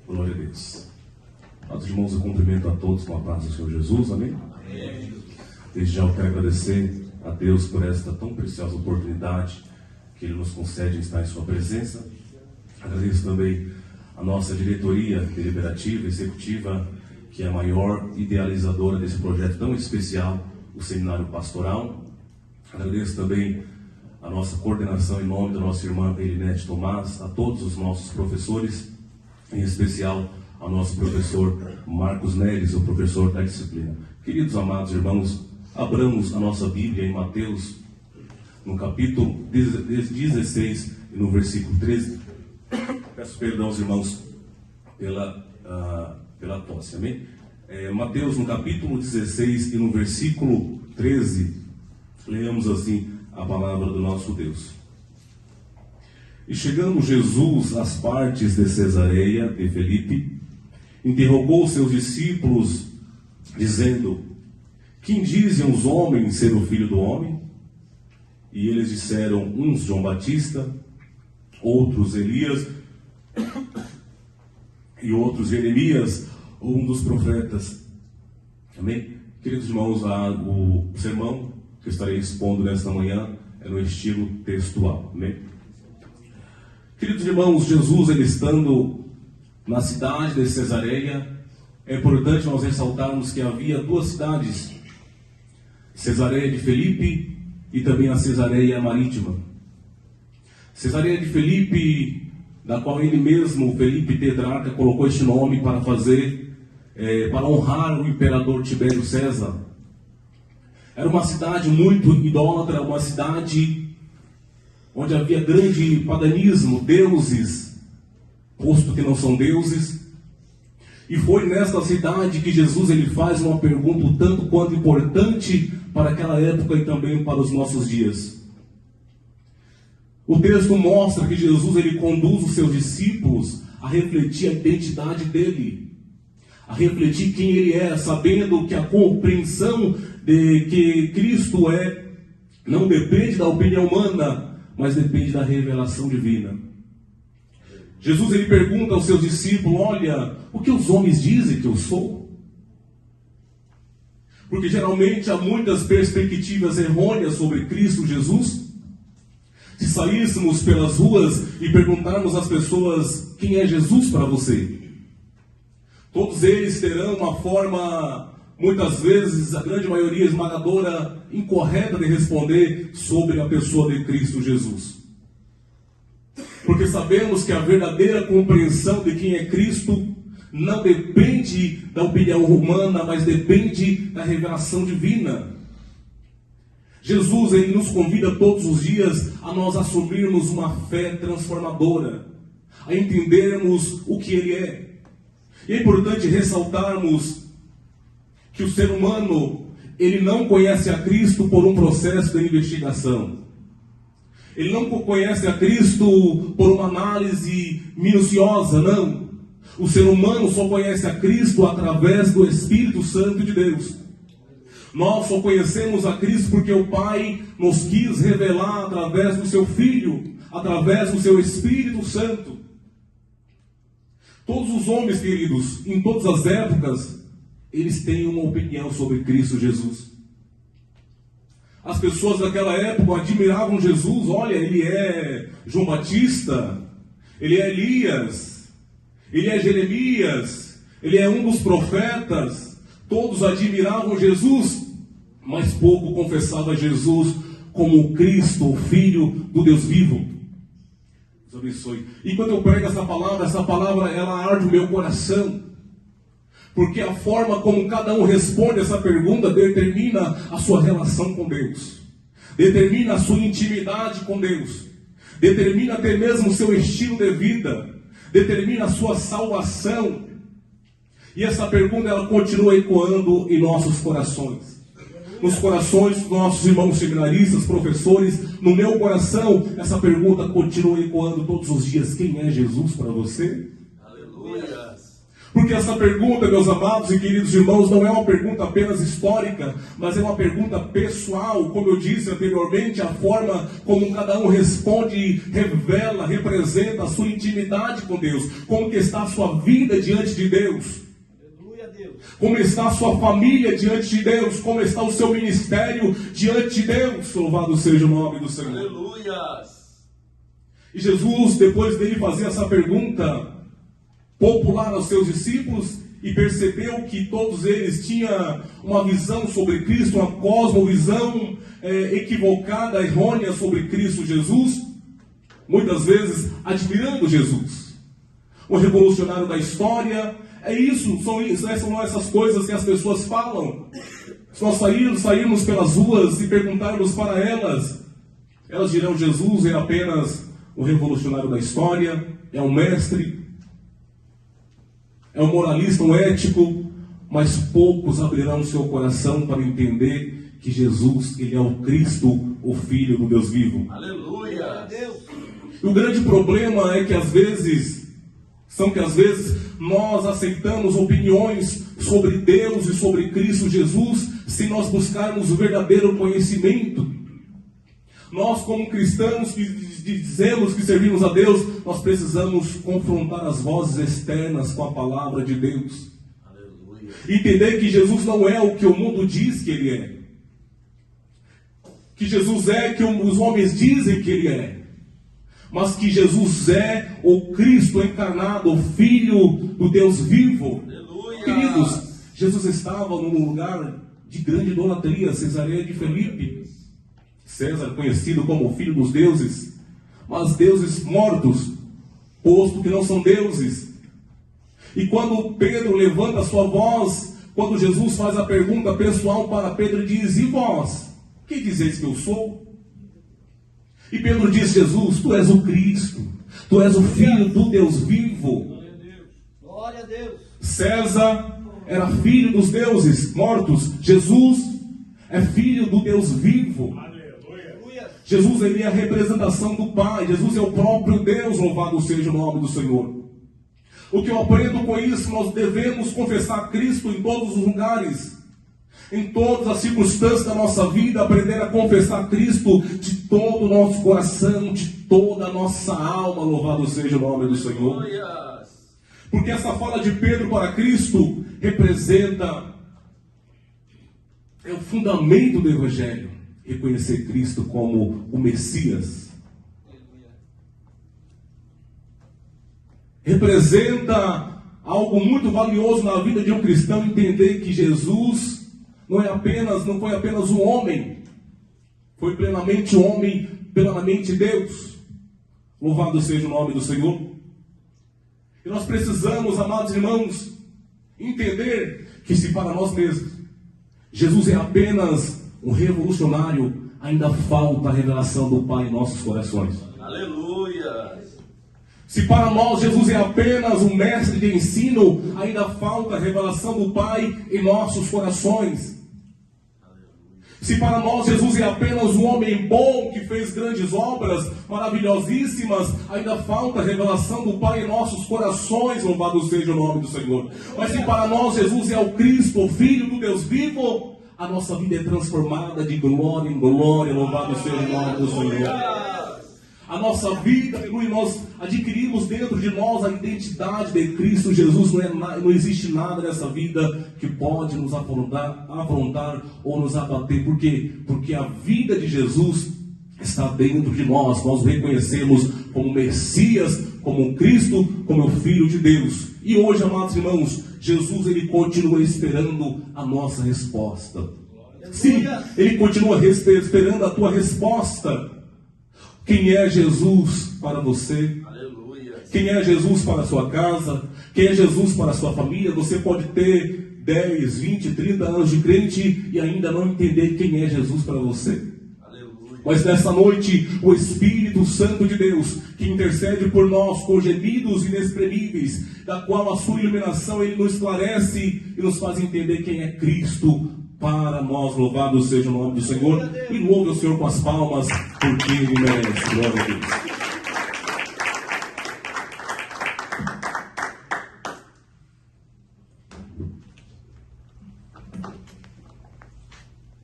Glória a Deus. Amados irmãos, eu cumprimento a todos com a paz do Senhor Jesus, amém? Desde já eu quero agradecer a Deus por esta tão preciosa oportunidade que Ele nos concede em estar em Sua presença. Agradeço também a nossa diretoria deliberativa, executiva, que é a maior idealizadora desse projeto tão especial, o Seminário Pastoral. Agradeço também a nossa coordenação em nome da nossa irmã Elinete Tomás, a todos os nossos professores, em especial ao nosso professor Marcos Neres, o professor da disciplina. Queridos amados irmãos, abramos a nossa Bíblia em Mateus, no capítulo 16 e no versículo 13. Peço perdão aos irmãos pela tosse, amém? Mateus, no capítulo 16 e no versículo 13, leamos assim a palavra do nosso Deus. E chegando Jesus às partes de Cesareia de Filipe, interrogou seus discípulos, dizendo: quem dizem os homens ser o Filho do Homem? E eles disseram, uns João Batista, outros Elias, e outros Jeremias, ou um dos profetas. Amém? Queridos irmãos, o sermão que eu estarei expondo nesta manhã é no estilo textual. Amém? Queridos irmãos, Jesus, ele estando na cidade de Cesareia, é importante nós ressaltarmos que havia duas cidades, Cesareia de Filipe e também a Cesareia Marítima. Cesareia de Filipe, da qual ele mesmo, Felipe Tetrarca, colocou este nome para para honrar o imperador Tibério César. Era uma cidade muito idólatra, uma cidade onde havia grande paganismo, deuses, posto que não são deuses. E foi nesta cidade que Jesus ele faz uma pergunta tanto quanto importante para aquela época e também para os nossos dias. O texto mostra que Jesus ele conduz os seus discípulos a refletir a identidade dele, a refletir quem ele é, sabendo que a compreensão de que Cristo é não depende da opinião humana, mas depende da revelação divina. Jesus ele pergunta aos seus discípulos: olha, o que os homens dizem que eu sou? Porque geralmente há muitas perspectivas errôneas sobre Cristo Jesus. Se saíssemos pelas ruas e perguntarmos às pessoas quem é Jesus para você, todos eles terão uma forma, muitas vezes, a grande maioria esmagadora, incorreta de responder sobre a pessoa de Cristo Jesus. Porque sabemos que a verdadeira compreensão de quem é Cristo não depende da opinião humana, mas depende da revelação divina. Jesus ele nos convida todos os dias a nós assumirmos uma fé transformadora, a entendermos o que Ele é. E é importante ressaltarmos que o ser humano ele não conhece a Cristo por um processo de investigação. Ele não conhece a Cristo por uma análise minuciosa, não. O ser humano só conhece a Cristo através do Espírito Santo de Deus. Nós só conhecemos a Cristo porque o Pai nos quis revelar através do seu Filho, através do seu Espírito Santo. Todos os homens, queridos, em todas as épocas, eles têm uma opinião sobre Cristo Jesus. As pessoas daquela época admiravam Jesus. Olha, ele é João Batista, ele é Elias, ele é Jeremias, ele é um dos profetas. Todos admiravam Jesus, mas pouco confessava Jesus como Cristo, o Filho do Deus vivo. Deus abençoe. E quando eu prego essa palavra ela arde o meu coração. Porque a forma como cada um responde essa pergunta determina a sua relação com Deus. Determina a sua intimidade com Deus. Determina até mesmo o seu estilo de vida. Determina a sua salvação. E essa pergunta ela continua ecoando em nossos corações. Nos corações dos nossos irmãos seminaristas, professores, no meu coração, essa pergunta continua ecoando todos os dias. Quem é Jesus para você? Aleluia! Porque essa pergunta, meus amados e queridos irmãos, não é uma pergunta apenas histórica, mas é uma pergunta pessoal. Como eu disse anteriormente, a forma como cada um responde revela, representa a sua intimidade com Deus. Como que está a sua vida diante de Deus? Aleluia, Deus. Como está a sua família diante de Deus? Como está o seu ministério diante de Deus? Louvado seja o nome do Senhor. Aleluia. E Jesus, depois dele fazer essa pergunta popular aos seus discípulos, e percebeu que todos eles tinham uma visão sobre Cristo, uma cosmovisão equivocada, errônea sobre Cristo Jesus, muitas vezes admirando Jesus, o revolucionário da história. São essas coisas que as pessoas falam. Se nós sairmos pelas ruas e perguntarmos para elas dirão: Jesus é apenas o revolucionário da história, é um mestre, é um moralista, um ético, mas poucos abrirão seu coração para entender que Jesus, ele é o Cristo, o Filho do Deus vivo. Aleluia. E o grande problema é que às vezes nós aceitamos opiniões sobre Deus e sobre Cristo Jesus sem nós buscarmos o verdadeiro conhecimento. Nós, como cristãos que dizemos que servimos a Deus, nós precisamos confrontar as vozes externas com a palavra de Deus. Aleluia. Entender que Jesus não é o que o mundo diz que Ele é. Que Jesus é o que os homens dizem que Ele é. Mas que Jesus é o Cristo encarnado, o Filho do Deus vivo. Aleluia. Queridos, Jesus estava num lugar de grande idolatria, Cesareia de Filipe. César, conhecido como o filho dos deuses, mas deuses mortos, posto que não são deuses. E quando Pedro levanta a sua voz, quando Jesus faz a pergunta pessoal para Pedro e diz: e vós, que dizeis que eu sou? E Pedro diz: Jesus, tu és o Cristo, tu és o Filho do Deus vivo. Glória a Deus. César era filho dos deuses mortos, Jesus é filho do Deus vivo. Jesus, ele é a representação do Pai. Jesus é o próprio Deus, louvado seja o nome do Senhor. O que eu aprendo com isso, nós devemos confessar Cristo em todos os lugares, em todas as circunstâncias da nossa vida, aprender a confessar Cristo de todo o nosso coração, de toda a nossa alma, louvado seja o nome do Senhor. Porque essa fala de Pedro para Cristo representa o fundamento do Evangelho. Reconhecer Cristo como o Messias. Representa algo muito valioso na vida de um cristão, entender que Jesus não foi apenas um homem, foi plenamente homem, plenamente Deus. Louvado seja o nome do Senhor. E nós precisamos, amados irmãos, entender que se para nós mesmos Jesus é apenas um revolucionário, ainda falta a revelação do Pai em nossos corações. Aleluia. Se para nós Jesus é apenas um mestre de ensino, ainda falta a revelação do Pai em nossos corações. Se para nós Jesus é apenas um homem bom que fez grandes obras maravilhosíssimas, ainda falta a revelação do Pai em nossos corações, louvado seja o nome do Senhor. Mas se para nós Jesus é o Cristo, o Filho do Deus vivo, a nossa vida é transformada de glória em glória, louvado seja o nome do Senhor. A nossa vida, nós adquirimos dentro de nós a identidade de Cristo Jesus. Não existe nada nessa vida que pode nos afrontar ou nos abater. Por quê? Porque a vida de Jesus está dentro de nós. Nós o reconhecemos como Messias, como Cristo, como o Filho de Deus. E hoje, amados irmãos, Jesus, ele continua esperando a nossa resposta. Sim, ele continua esperando a tua resposta. Quem é Jesus para você? Aleluia. Quem é Jesus para a sua casa? Quem é Jesus para a sua família? Você pode ter 10, 20, 30 anos de crente e ainda não entender quem é Jesus para você. Mas nessa noite, o Espírito Santo de Deus, que intercede por nós com gemidos inexprimíveis, da qual a sua iluminação ele nos esclarece e nos faz entender quem é Cristo para nós. Louvado seja o nome do Senhor. E louve o Senhor com as palmas, porque Ele merece. Glória a Deus.